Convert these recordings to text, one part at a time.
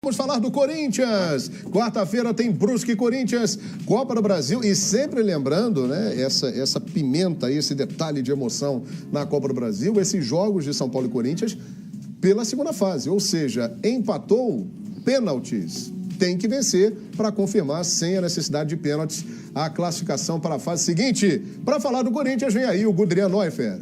Vamos falar do Corinthians. Quarta-feira tem Brusque e Corinthians, Copa do Brasil. E sempre lembrando, né, essa pimenta, esse detalhe de emoção na Copa do Brasil, esses jogos de São Paulo e Corinthians pela segunda fase. Ou seja, empatou, pênaltis. Tem que vencer para confirmar, sem a necessidade de pênaltis, a classificação para a fase seguinte. Para falar do Corinthians, vem aí o Gudrian Neufer.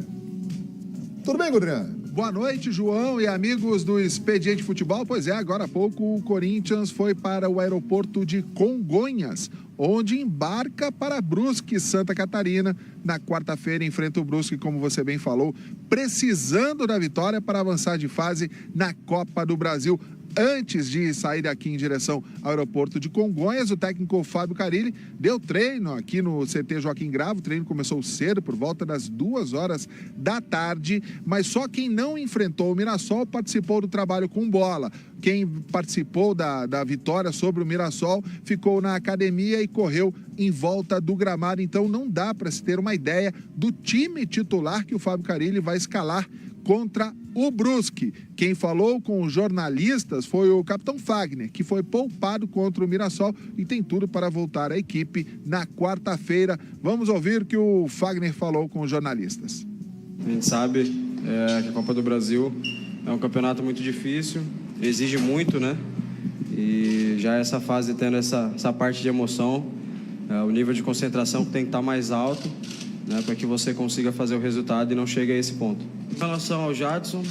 Tudo bem, Gudrian? Boa noite, João e amigos do Expediente Futebol. Pois é, agora há pouco o Corinthians foi para o aeroporto de Congonhas, onde embarca para Brusque, Santa Catarina. Na quarta-feira enfrenta o Brusque, como você bem falou, precisando da vitória para avançar de fase na Copa do Brasil. Antes de sair aqui em direção ao aeroporto de Congonhas, o técnico Fábio Carilli deu treino aqui no CT Joaquim Gravo. O treino começou cedo, por volta das 2h da tarde, mas só quem não enfrentou o Mirassol participou do trabalho com bola. Quem participou da vitória sobre o Mirassol ficou na academia e correu em volta do gramado. Então não dá para se ter uma ideia do time titular que o Fábio Carilli vai escalar contra o Brusque. Quem falou com os jornalistas foi o capitão Fagner, que foi poupado contra o Mirassol e tem tudo para voltar à equipe na quarta-feira. Vamos ouvir o que o Fagner falou com os jornalistas. A gente sabe que a Copa do Brasil é um campeonato muito difícil, exige muito, né? E já essa fase tendo essa parte de emoção, o nível de concentração tem que estar mais alto, né, para que você consiga fazer o resultado e não chegue a esse ponto. Em relação ao Jadson,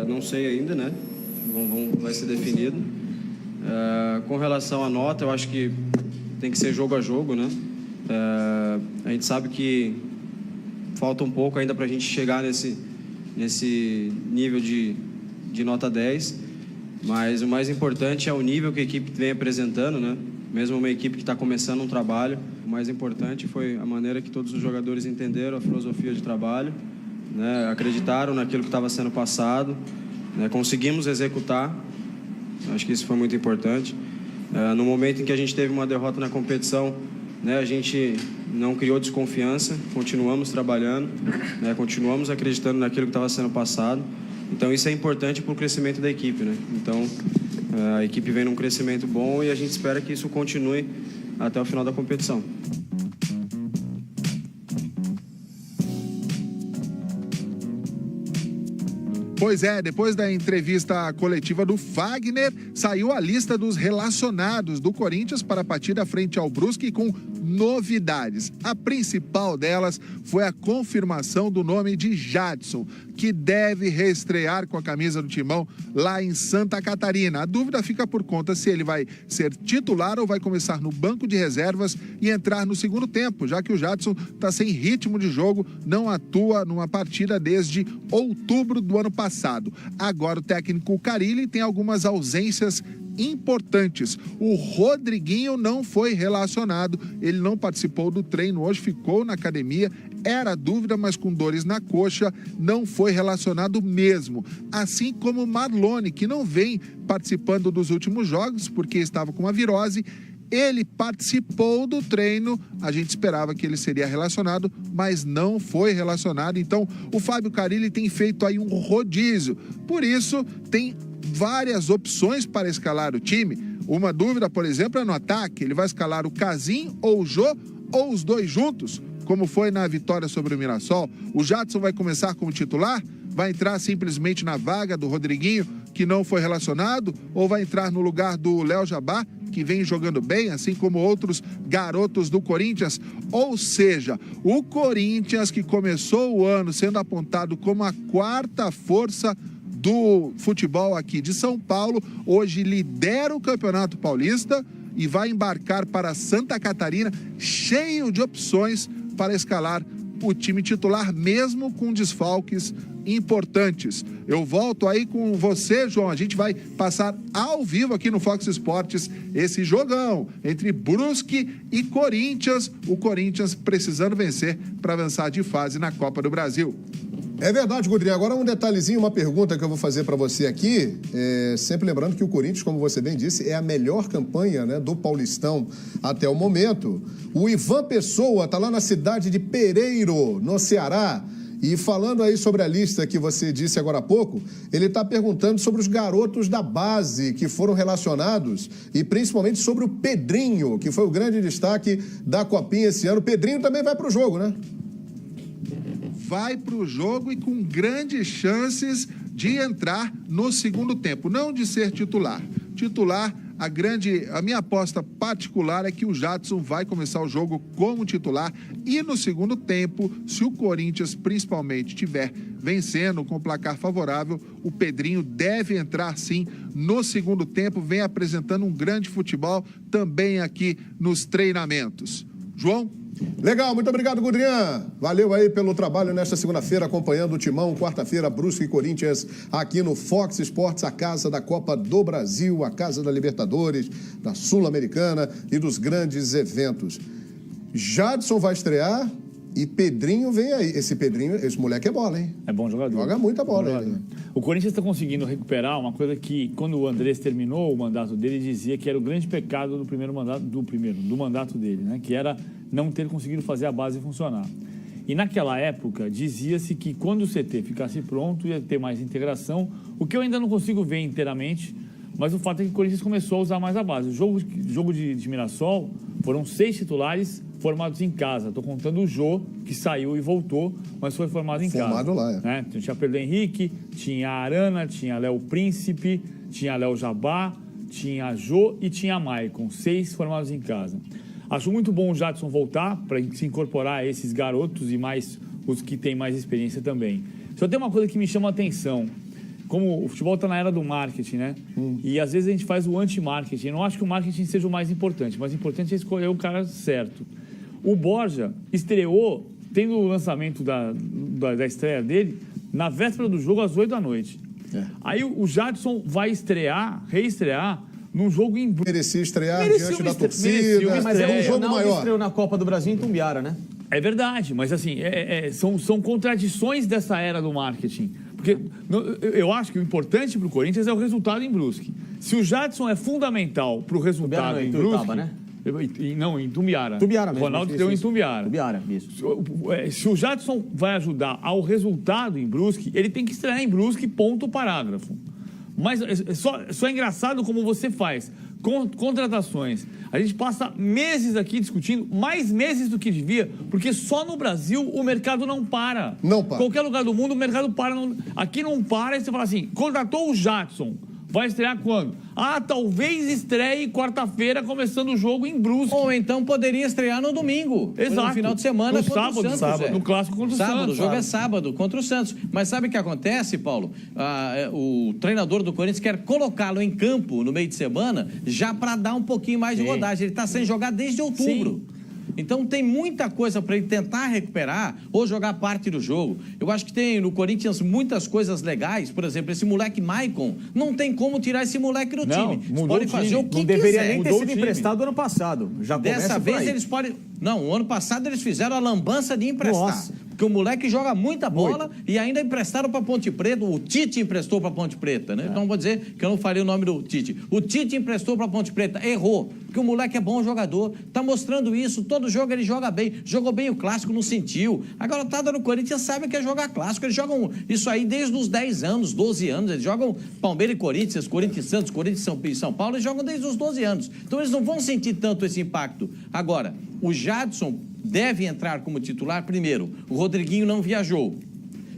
não sei ainda, né? Vai ser definido. Com relação à nota, eu acho que tem que ser jogo a jogo, né? A gente sabe que falta um pouco ainda para a gente chegar nesse nível de nota 10, mas o mais importante é o nível que a equipe vem apresentando, né? Mesmo uma equipe que está começando um trabalho, o mais importante foi a maneira que todos os jogadores entenderam a filosofia de trabalho, né? Acreditaram naquilo que estava sendo passado, né? Conseguimos executar, acho que isso foi muito importante. No momento em que a gente teve uma derrota na competição, né, a gente não criou desconfiança, continuamos trabalhando, né, continuamos acreditando naquilo que estava sendo passado. Então isso é importante para o crescimento da equipe, né? Então a equipe vem num crescimento bom e a gente espera que isso continue até o final da competição. Pois é, depois da entrevista coletiva do Fagner, saiu a lista dos relacionados do Corinthians para a partida frente ao Brusque com novidades. A principal delas foi a confirmação do nome de Jadson, que deve reestrear com a camisa do Timão lá em Santa Catarina. A dúvida fica por conta se ele vai ser titular ou vai começar no banco de reservas e entrar no segundo tempo, já que o Jadson está sem ritmo de jogo, não atua numa partida desde outubro do ano passado. Agora o técnico Carilli tem algumas ausências importantes. O Rodriguinho não foi relacionado, ele não participou do treino hoje, ficou na academia, era dúvida, mas com dores na coxa, não foi relacionado mesmo. Assim como o Marlone, que não vem participando dos últimos jogos, porque estava com uma virose. Ele participou do treino, a gente esperava que ele seria relacionado, mas não foi relacionado. Então, o Fábio Carilli tem feito aí um rodízio. Por isso, tem várias opções para escalar o time. Uma dúvida, por exemplo, é no ataque. Ele vai escalar o Casim ou o Jô, ou os dois juntos, como foi na vitória sobre o Mirassol. O Jadson vai começar como titular? Vai entrar simplesmente na vaga do Rodriguinho, que não foi relacionado? Ou vai entrar no lugar do Léo Jabá, que vem jogando bem, assim como outros garotos do Corinthians? Ou seja, o Corinthians, que começou o ano sendo apontado como a quarta força do futebol aqui de São Paulo, hoje lidera o Campeonato Paulista e vai embarcar para Santa Catarina cheio de opções para escalar o time titular, mesmo com desfalques importantes. Eu volto aí com você, João. A gente vai passar ao vivo aqui no Fox Sports esse jogão entre Brusque e Corinthians. O Corinthians precisando vencer para avançar de fase na Copa do Brasil. É verdade, Gudrian. Agora um detalhezinho, uma pergunta que eu vou fazer para você aqui. Sempre lembrando que o Corinthians, como você bem disse, é a melhor campanha, né, do Paulistão até o momento. O Ivan Pessoa está lá na cidade de Pereiro, no Ceará. E falando aí sobre a lista que você disse agora há pouco, ele está perguntando sobre os garotos da base que foram relacionados e principalmente sobre o Pedrinho, que foi o grande destaque da Copinha esse ano. O Pedrinho também vai para o jogo, né? Vai para o jogo e com grandes chances de entrar no segundo tempo, não de ser titular. Titular, a minha aposta particular é que o Jadson vai começar o jogo como titular e no segundo tempo, se o Corinthians principalmente estiver vencendo com placar favorável, o Pedrinho deve entrar sim no segundo tempo, vem apresentando um grande futebol também aqui nos treinamentos. João? Legal, muito obrigado, Gudrian. Valeu aí pelo trabalho nesta segunda-feira, acompanhando o Timão. Quarta-feira, Brusque e Corinthians, aqui no Fox Sports, a casa da Copa do Brasil, a casa da Libertadores, da Sul-Americana e dos grandes eventos. Jadson vai estrear e Pedrinho vem aí. Esse moleque é bola, hein? É bom jogador. Joga muita bola, hein? O Corinthians está conseguindo recuperar uma coisa que, quando o Andrés terminou o mandato dele, dizia que era o grande pecado do mandato dele, né? Que era não ter conseguido fazer a base funcionar. E naquela época, dizia-se que quando o CT ficasse pronto, ia ter mais integração, o que eu ainda não consigo ver inteiramente, mas o fato é que o Corinthians começou a usar mais a base. O jogo de Mirassol foram 6 titulares formados em casa. Estou contando o Jô, que saiu e voltou, mas foi formado em casa. Formado lá, né? Tinha Pedro Henrique, tinha a Arana, tinha Léo Príncipe, tinha Léo Jabá, tinha Jô e tinha Maicon. 6 formados em casa. Acho muito bom o Jadson voltar para se incorporar a esses garotos e mais os que têm mais experiência também. Só tem uma coisa que me chama a atenção. Como o futebol está na era do marketing, né? E às vezes a gente faz o anti-marketing. Eu não acho que o marketing seja o mais importante. O mais importante é escolher o cara certo. O Borja estreou, tendo o lançamento da estreia dele, na véspera do jogo, às 8 da noite. Aí o Jadson vai reestrear, num jogo em... Merecia estrear diante da torcida, mas é um jogo maior. Estreou na Copa do Brasil em Tumbiara, né? É verdade, mas assim, são contradições dessa era do marketing. Porque eu acho que o importante para o Corinthians é o resultado em Brusque. Se o Jadson é fundamental para o resultado em Brusque... né? Não, em Tumbiara. Tumbiara mesmo. O Ronaldo deu em Tumbiara. Tumbiara, isso. Se o Jadson vai ajudar ao resultado em Brusque, ele tem que estrear em Brusque, ponto, parágrafo. Mas só é engraçado como você faz contratações. A gente passa meses aqui discutindo, mais meses do que devia, porque só no Brasil o mercado não para. Não para. Qualquer lugar do mundo o mercado para. Aqui não para, e você fala assim, contratou o Jadson. Vai estrear quando? Talvez estreie quarta-feira, começando o jogo em Brusque. Ou então poderia estrear no domingo. Exato. No final de semana no contra o Santos. No clássico contra o Santos. O jogo é sábado, contra o Santos. Mas sabe o que acontece, Paulo? O treinador do Corinthians quer colocá-lo em campo no meio de semana já para dar um pouquinho mais de rodagem. Ele está sem jogar desde outubro. Sim. Então tem muita coisa para ele tentar recuperar ou jogar parte do jogo. Eu acho que tem no Corinthians muitas coisas legais. Por exemplo, esse moleque Maicon, não tem como tirar esse moleque do time. Eles podem fazer o que não deveria nem ter sido emprestado ano passado. Já dessa vez eles podem... Não, o ano passado eles fizeram a lambança de emprestar. Nossa. Porque o moleque joga muita bola e ainda emprestaram para Ponte Preta. O Tite emprestou para Ponte Preta, né? Então vou dizer que eu não falei o nome do Tite. O Tite emprestou para Ponte Preta, errou. Porque o moleque é bom jogador, tá mostrando isso. Todo jogo ele joga bem. Jogou bem o clássico, não sentiu. A garotada no Corinthians sabe que é jogar clássico. Eles jogam isso aí desde os 10 anos, 12 anos. Eles jogam Palmeiras e Corinthians, Corinthians e Santos, Corinthians e São Paulo. Eles jogam desde os 12 anos. Então eles não vão sentir tanto esse impacto. Agora, o Jadson deve entrar como titular primeiro. O Rodriguinho não viajou.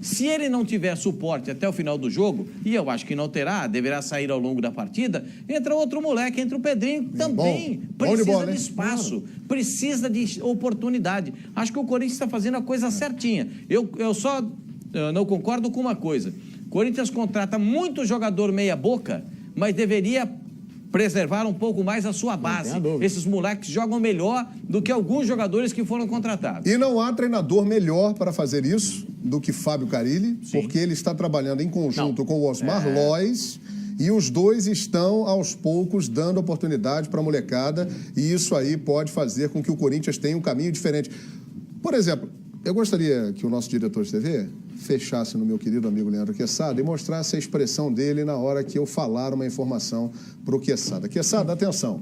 Se ele não tiver suporte até o final do jogo, e eu acho que não terá, deverá sair ao longo da partida, entra outro moleque, entra o Pedrinho, também precisa de espaço, precisa de oportunidade. Acho que o Corinthians está fazendo a coisa certinha. Eu só não concordo com uma coisa. O Corinthians contrata muito jogador meia boca, mas deveria preservar um pouco mais a sua base. Esses moleques jogam melhor do que alguns jogadores que foram contratados. E não há treinador melhor para fazer isso do que Fábio Carille, porque ele está trabalhando em conjunto com o Osmar Lois, e os dois estão, aos poucos, dando oportunidade para a molecada, e isso aí pode fazer com que o Corinthians tenha um caminho diferente. Por exemplo, eu gostaria que o nosso diretor de TV fechasse no meu querido amigo Leandro Quesada e mostrasse a expressão dele na hora que eu falar uma informação para o Quesada. Quesada, atenção.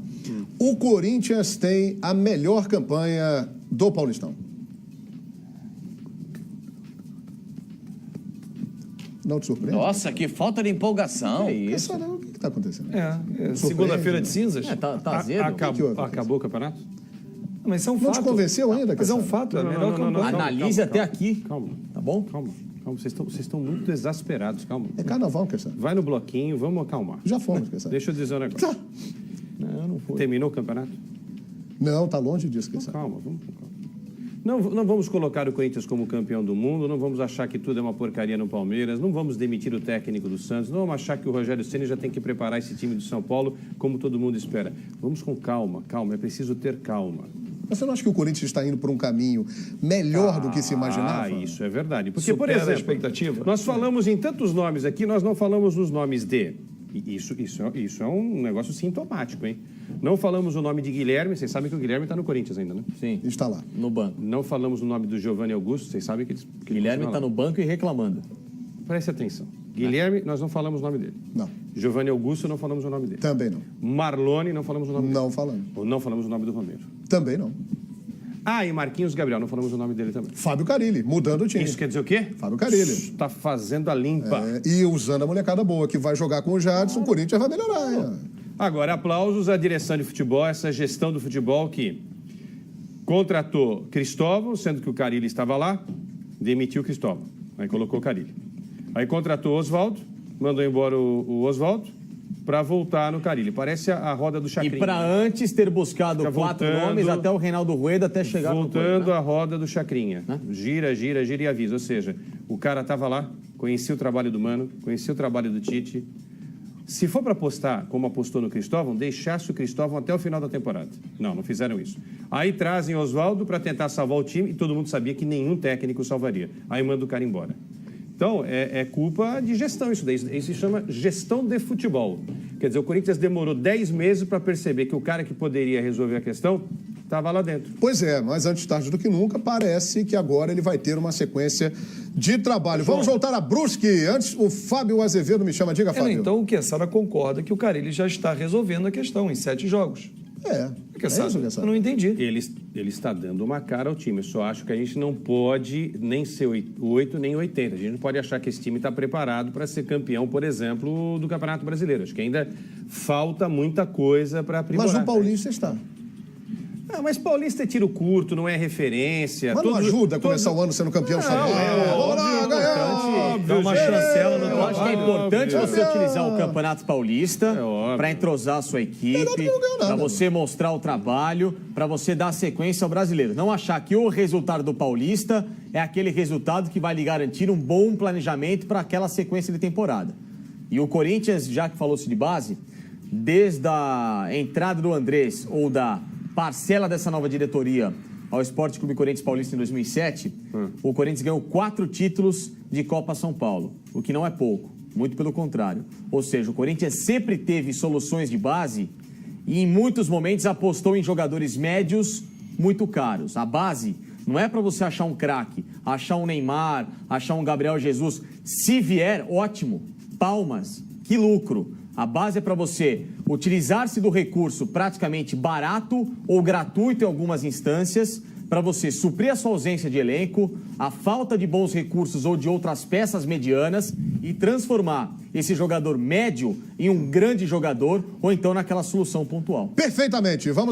O Corinthians tem a melhor campanha do Paulistão. Não te surpreende? Nossa, que falta de empolgação. Isso não, o que está acontecendo? Segunda-feira de cinzas. Tá azedo. Acabou o campeonato? Mas isso é um Não fato. te convenceu ainda? Mas é um Cassaro? fato. É a melhor campanha. Analise até aqui. Calma, Tá bom? calma. Vocês estão muito exasperados, calma. É carnaval, Cassaro. Vai no bloquinho, vamos acalmar. Já fomos, Cassaro. Deixa eu dizer um negócio. Tá. Não foi. Terminou o campeonato? Não, tá longe disso, Cassaro. Calma, vamos com calma. Não vamos colocar o Corinthians como campeão do mundo, não vamos achar que tudo é uma porcaria no Palmeiras, não vamos demitir o técnico do Santos, não vamos achar que o Rogério Ceni já tem que preparar esse time do São Paulo como todo mundo espera. Vamos com calma, é preciso ter calma. Mas você não acha que o Corinthians está indo por um caminho melhor do que se imaginava? Isso é verdade. Porque, por Supera a exemplo, expectativa. nós falamos em tantos nomes aqui, nós não falamos nos nomes de... Isso é um negócio sintomático, hein? Não falamos o nome de Guilherme, vocês sabem que o Guilherme está no Corinthians ainda, né? Sim. Está lá. No banco. Não falamos o nome do Giovanni Augusto, vocês sabem que ele Guilherme está no banco e reclamando. Preste atenção. Guilherme, nós não falamos o nome dele. Não. Giovanni Augusto, não falamos o nome dele. Também não. Marlone, não falamos o nome dele. Não falamos. Ou não falamos o nome do Romero. Também não. Ah, e Marquinhos Gabriel, não falamos o nome dele também. Fábio Carille, mudando o time. Isso quer dizer o quê? Fábio Carille. Está fazendo a limpa. E usando a molecada boa, que vai jogar com o Jadson, o Corinthians vai melhorar. Agora, aplausos à direção de futebol, essa gestão do futebol que contratou Cristóvão, sendo que o Carille estava lá, demitiu Cristóvão. Aí colocou o Carille. Aí contratou o Oswaldo, mandou embora o Oswaldo para voltar no Carille. Parece a roda do Chacrinha. E para antes ter buscado Fica 4 voltando, nomes até o Reinaldo Rueda, até chegar voltando no a roda do Chacrinha. Gira, gira, gira e avisa. Ou seja, o cara estava lá, conhecia o trabalho do Mano, conhecia o trabalho do Tite. Se for para apostar, como apostou no Cristóvão, deixasse o Cristóvão até o final da temporada. Não fizeram isso. Aí trazem Oswaldo para tentar salvar o time e todo mundo sabia que nenhum técnico salvaria. Aí manda o cara embora. Então, é culpa de gestão isso daí. Isso se chama gestão de futebol. Quer dizer, o Corinthians demorou 10 meses para perceber que o cara que poderia resolver a questão estava lá dentro. Pois é, mas antes tarde do que nunca, parece que agora ele vai ter uma sequência de trabalho. Vamos voltar a Brusque. Antes, o Fábio Azevedo me chama. Diga, Fábio. Então, o Quezada concorda que o Carille já está resolvendo a questão em 7 jogos. Quezada. Eu não entendi. Ele está dando uma cara ao time. Eu só acho que a gente não pode nem ser 8 nem 80. A gente não pode achar que esse time está preparado para ser campeão, por exemplo, do Campeonato Brasileiro. Acho que ainda falta muita coisa para aprimorar. Mas o Paulista está. Mas Paulista é tiro curto, não é referência. Mas não ajuda a começar o ano sendo campeão estadual. Dá uma chancela no Eu acho que é importante você utilizar o Campeonato Paulista para entrosar a sua equipe, para você mostrar o trabalho, para você dar sequência ao brasileiro. Não achar que o resultado do Paulista é aquele resultado que vai lhe garantir um bom planejamento para aquela sequência de temporada. E o Corinthians, já que falou-se de base, desde a entrada do Andrés ou da parcela dessa nova diretoria ao Esporte Clube Corinthians Paulista em 2007, o Corinthians ganhou 4 títulos de Copa São Paulo, o que não é pouco, muito pelo contrário. Ou seja, o Corinthians sempre teve soluções de base e em muitos momentos apostou em jogadores médios muito caros. A base não é para você achar um craque, achar um Neymar, achar um Gabriel Jesus. Se vier, ótimo, palmas, que lucro. A base é para você utilizar-se do recurso praticamente barato ou gratuito em algumas instâncias para você suprir a sua ausência de elenco, a falta de bons recursos ou de outras peças medianas e transformar esse jogador médio em um grande jogador ou então naquela solução pontual. Perfeitamente. Vamos